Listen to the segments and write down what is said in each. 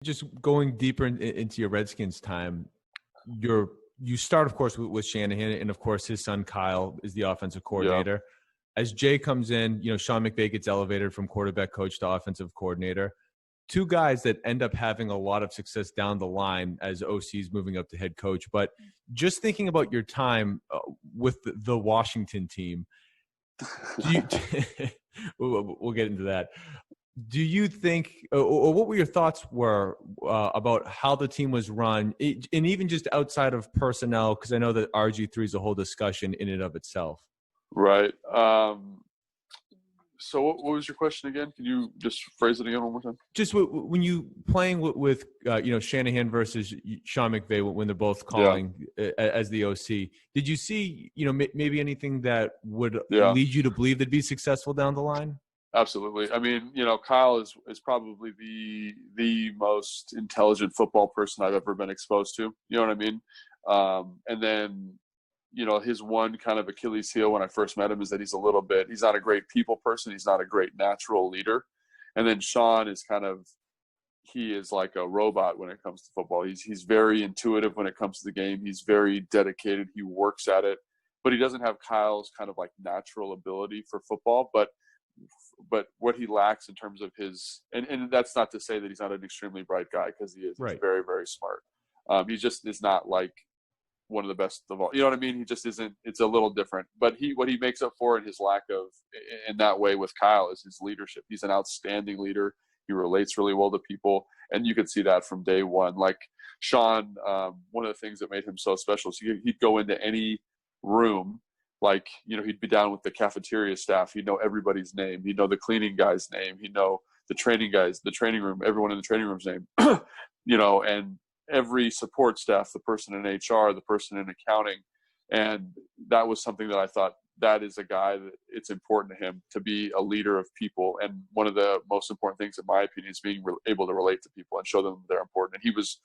Just going deeper into your Redskins time, you start, of course, with Shanahan, and of course his son Kyle is the offensive coordinator. Yeah. As Jay comes in, Sean McVay gets elevated from quarterback coach to offensive coordinator. Two guys that end up having a lot of success down the line as OCs moving up to head coach. But just thinking about your time with the Washington team, we'll get into that. Do you think, or what were your thoughts about how the team was run, and even just outside of personnel? Because I know that RG3 is a whole discussion in and of itself. Right. So what was your question again? Can you just phrase it again one more time? Just when you playing with Shanahan versus Sean McVay when they're both calling as the OC, did you see maybe anything that would lead you to believe they'd be successful down the line? Absolutely. I mean, Kyle is probably the most intelligent football person I've ever been exposed to. You know what I mean? And then, his one kind of Achilles heel when I first met him is that he's not a great people person. He's not a great natural leader. And then Sean is he is like a robot when it comes to football. He's very intuitive when it comes to the game. He's very dedicated. He works at it, but he doesn't have Kyle's kind of like natural ability for football, but what he lacks in terms of his, and that's not to say that he's not an extremely bright guy, because he is. Right. He's very, very smart. He just is not like one of the best of all. You know what I mean? He just isn't. It's a little different. But what he makes up for in his lack of, in that way with Kyle, is his leadership. He's an outstanding leader. He relates really well to people, and you could see that from day one. Like Sean, one of the things that made him so special is he'd go into any room. Like, he'd be down with the cafeteria staff. He'd know everybody's name. He'd know the cleaning guy's name. He'd know the training guys, the training room, everyone in the training room's name, and every support staff, the person in HR, the person in accounting. And that was something that I thought, that is a guy that it's important to him to be a leader of people. And one of the most important things, in my opinion, is being able to relate to people and show them they're important. And he was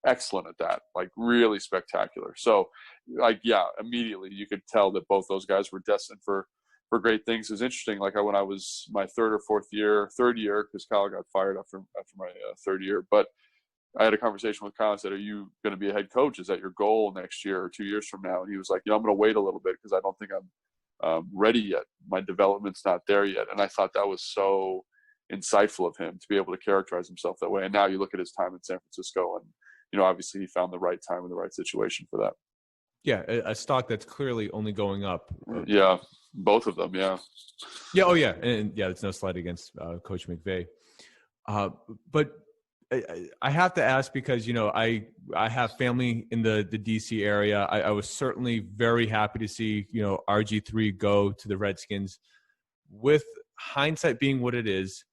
excellent at that, like really spectacular. So immediately you could tell that both those guys were destined for great things. It was interesting. Like when I was my third year, because Kyle got fired after my third year, but I had a conversation with Kyle and said, "Are you going to be a head coach? Is that your goal next year or 2 years from now?" And he was like, "I'm going to wait a little bit because I don't think I'm ready yet. My development's not there yet." And I thought that was so insightful of him to be able to characterize himself that way. And now you look at his time in San Francisco, and obviously he found the right time and the right situation for that. Yeah, a stock that's clearly only going up. Yeah, both of them, yeah. Yeah, oh yeah, and yeah, it's no slight against Coach McVay. But I have to ask because, I have family in the D.C. area. I was certainly very happy to see, RG3 go to the Redskins. With hindsight being what it is,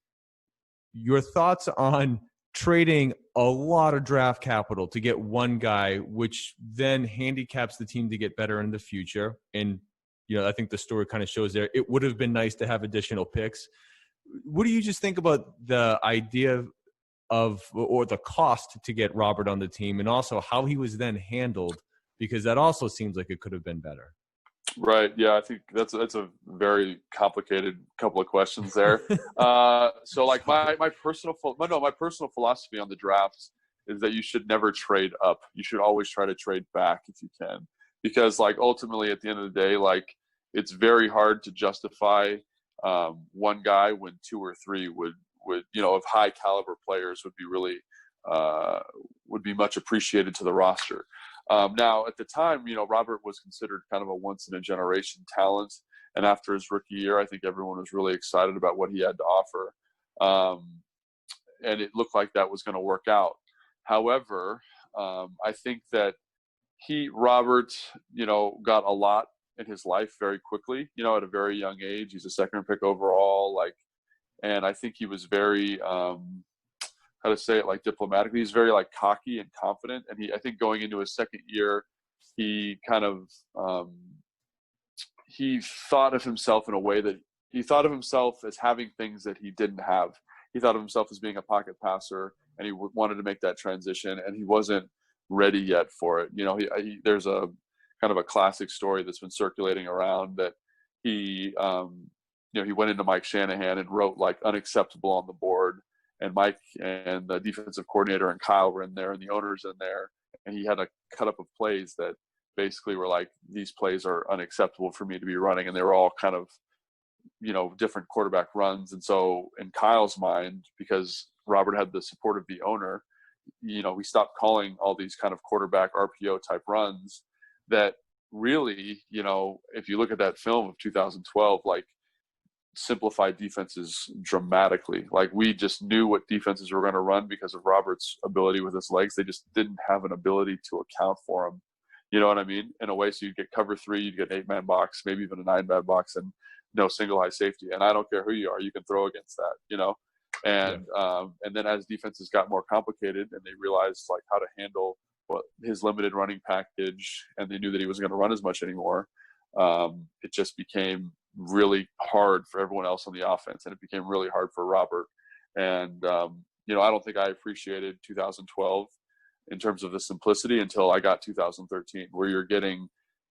your thoughts on trading a lot of draft capital to get one guy, which then handicaps the team to get better in the future. And, I think the story kind of shows there, it would have been nice to have additional picks. What do you just think about the idea or the cost to get Robert on the team, and also how he was then handled, because that also seems like it could have been better? Right. Yeah, I think that's a very complicated couple of questions there. So like my personal philosophy on the drafts is that you should never trade up. You should always try to trade back if you can, because like ultimately at the end of the day, like it's very hard to justify one guy when two or three would of high caliber players would be really would be much appreciated to the roster. Now at the time, Robert was considered kind of a once in a generation talent. And after his rookie year, I think everyone was really excited about what he had to offer. And it looked like that was going to work out. However, I think that Robert, got a lot in his life very quickly, at a very young age. He's a second pick overall, and I think he was very, how to say it, like diplomatically, he's very like cocky and confident. And I think going into his second year, he kind of, he thought of himself in a way that he thought of himself as having things that he didn't have. He thought of himself as being a pocket passer, and he wanted to make that transition, and he wasn't ready yet for it. There's a kind of a classic story that's been circulating around that he went into Mike Shanahan and wrote like unacceptable on the board. and Mike and the defensive coordinator and Kyle were in there, and the owner's in there, and he had a cut up of plays that basically were like, these plays are unacceptable for me to be running, and they were all kind of, different quarterback runs. And so in Kyle's mind, because Robert had the support of the owner, we stopped calling all these kind of quarterback RPO type runs that really, if you look at that film of 2012, like, simplified defenses dramatically. Like, we just knew what defenses were going to run because of Robert's ability with his legs. They just didn't have an ability to account for him. You know what I mean? In a way, so you'd get cover 3, you'd get an 8-man box, maybe even a 9-man box, and no single high safety. And I don't care who you are, you can throw against that, And then as defenses got more complicated and they realized like how to handle his limited running package, and they knew that he wasn't going to run as much anymore, it just became really hard for everyone else on the offense, and it became really hard for Robert. And I don't think I appreciated 2012 in terms of the simplicity until I got 2013, where you're getting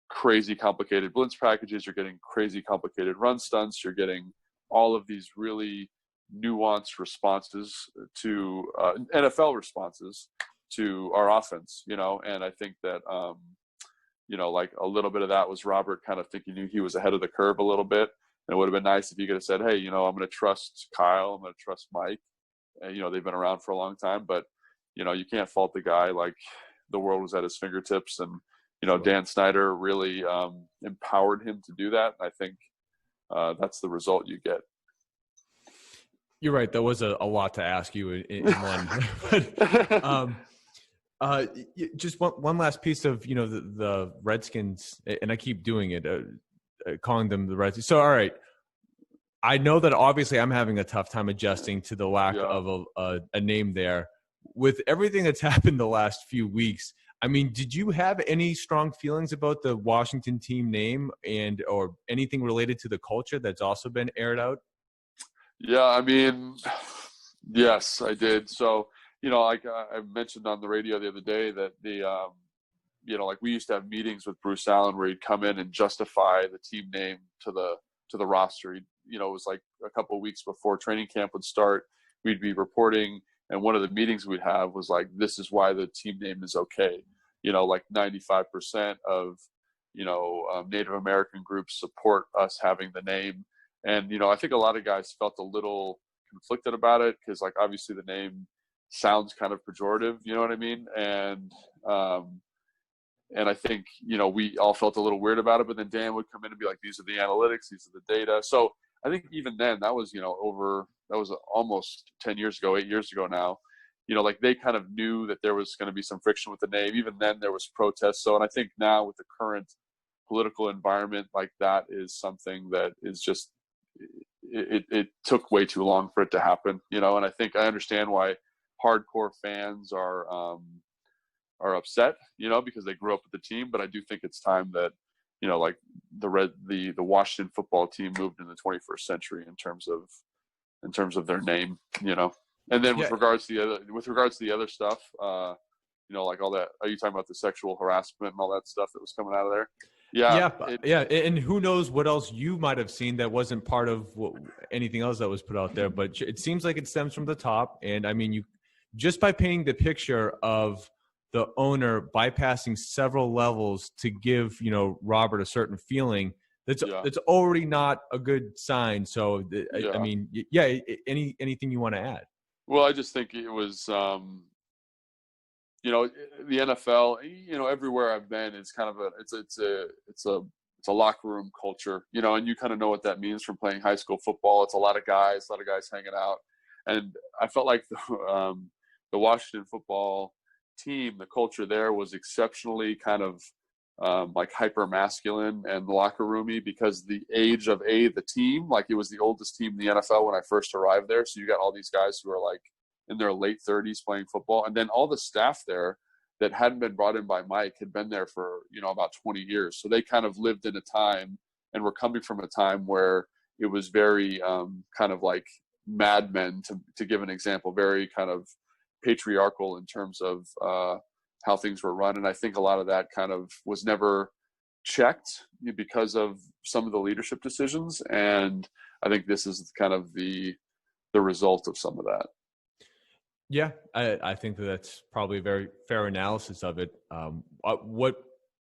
crazy complicated blitz packages, you're getting crazy complicated run stunts, you're getting all of these really nuanced responses to NFL responses to our offense, and I think that like a little bit of that was Robert kind of thinking he was ahead of the curve a little bit. And it would have been nice if he could have said, hey, I'm going to trust Kyle, I'm going to trust Mike. They've been around for a long time, but you can't fault the guy. Like, the world was at his fingertips, and Dan Snyder really empowered him to do that. And I think that's the result you get. You're right. That was a lot to ask you in one. But, just one last piece of the Redskins, and I keep doing it, calling them the Redskins. So, all right, I know that obviously I'm having a tough time adjusting to the lack of a name there. With everything that's happened the last few weeks, I mean, did you have any strong feelings about the Washington team name or anything related to the culture that's also been aired out? Yeah, I mean, yes, I did. So, like I mentioned on the radio the other day that like we used to have meetings with Bruce Allen where he'd come in and justify the team name to the roster. It was like a couple of weeks before training camp would start, we'd be reporting, and one of the meetings we'd have was like, this is why the team name is okay. Like 95% of Native American groups support us having the name. And, I think a lot of guys felt a little conflicted about it because, like, obviously the name sounds kind of pejorative, you know what I mean? And I think, we all felt a little weird about it, but then Dan would come in and be like, these are the analytics, these are the data. So I think even then that was, that was almost 10 years ago, 8 years ago now, like they kind of knew that there was going to be some friction with the name. Even then there was protests. So, and I think now with the current political environment, like that is something that is just, it took way too long for it to happen, and I think I understand why hardcore fans are upset, because they grew up with the team. But I do think it's time that, like the Washington football team moved in the 21st century in terms of their name, And then with regards to the other stuff, like all that, are you talking about the sexual harassment and all that stuff that was coming out of there? Yeah. And who knows what else you might have seen that wasn't part of anything else that was put out there. But it seems like it stems from the top. And I mean, you just by painting the picture of the owner bypassing several levels to give, Robert a certain feeling, that's already not a good sign. So, I mean, anything you want to add? Well, I just think it was, the NFL, everywhere I've been, it's kind of it's a locker room culture, and you kind of know what that means from playing high school football. It's a lot of guys hanging out. And I felt like the Washington football team, the culture there was exceptionally kind of like hyper masculine and locker roomy because the age of the team, like it was the oldest team in the NFL when I first arrived there. So you got all these guys who are like in their late 30s playing football. And then all the staff there that hadn't been brought in by Mike had been there for, about 20 years. So they kind of lived in a time and were coming from a time where it was very kind of like Mad Men, to give an example, very kind of patriarchal in terms of how things were run. And I think a lot of that kind of was never checked because of some of the leadership decisions. And I think this is kind of the result of some of that. Yeah, I think that that's probably a very fair analysis of it. What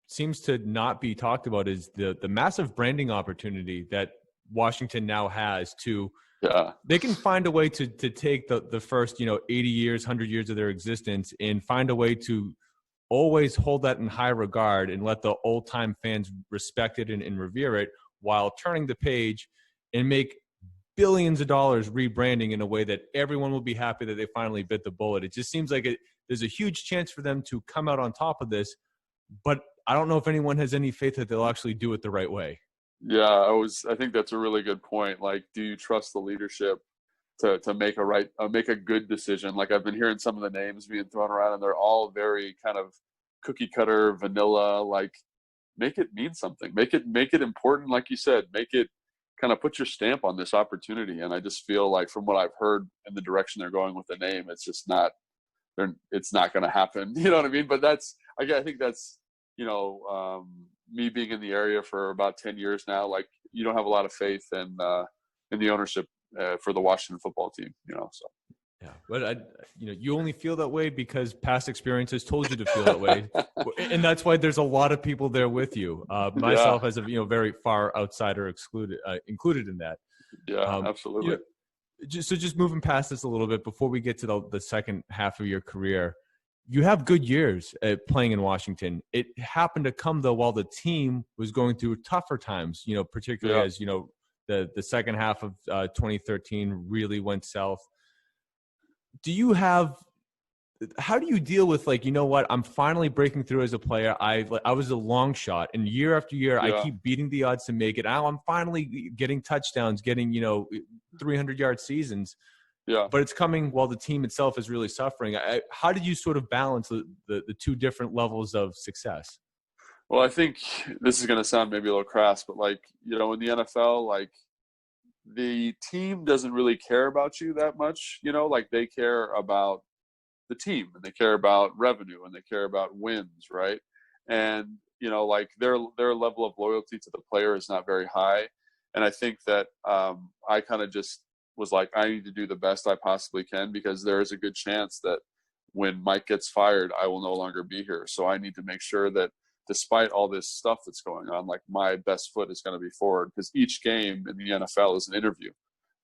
seems to not be talked about is the massive branding opportunity that Washington now has to. Yeah. They can find a way to take the first 80 years, 100 years of their existence and find a way to always hold that in high regard and let the old time fans respect it and revere it, while turning the page and make billions of dollars rebranding in a way that everyone will be happy that they finally bit the bullet. It just seems like there's a huge chance for them to come out on top of this, but I don't know if anyone has any faith that they'll actually do it the right way. Yeah, I think that's a really good point. Like, do you trust the leadership to make a good decision? Like, I've been hearing some of the names being thrown around, and they're all very kind of cookie cutter, vanilla. Like, make it mean something. Make it important. Like you said, make it kind of put your stamp on this opportunity. And I just feel like, from what I've heard in the direction they're going with the name, it's just not. It's not going to happen. You know what I mean? But I think that's me being in the area for about 10 years now. Like, you don't have a lot of faith in the ownership for the Washington football team. So. Yeah, but you only feel that way because past experiences told you to feel that way, and that's why there's a lot of people there with you. Myself, as a very far outsider, included in that. Yeah, absolutely. Just moving past this a little bit before we get to the second half of your career, you have good years at playing in Washington. It happened to come though while the team was going through tougher times. Particularly as the second half of 2013 really went south. How do you deal with, like, I'm finally breaking through as a player. I was a long shot, and year after year, I keep beating the odds to make it. Now I'm finally getting touchdowns, getting 300-yard seasons. Yeah. But it's coming while the team itself is really suffering. How did you sort of balance the two different levels of success? Well, I think this is going to sound maybe a little crass, but in the NFL, like, the team doesn't really care about you that much. Like, they care about the team, and they care about revenue, and they care about wins, right? And like, their level of loyalty to the player is not very high. And I think that I kind of just was like, I need to do the best I possibly can, because there is a good chance that when Mike gets fired, I will no longer be here. So I need to make sure that, despite all this stuff that's going on, like, my best foot is going to be forward, because each game in the NFL is an interview,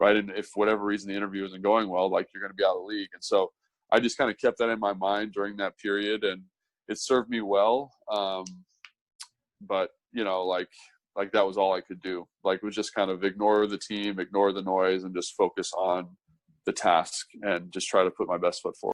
right? And if for whatever reason the interview isn't going well, like, you're going to be out of the league. And so I just kind of kept that in my mind during that period, and it served me well. But like that was all I could do. Like, it was just kind of ignore the team, ignore the noise, and just focus on the task, and just try to put my best foot forward.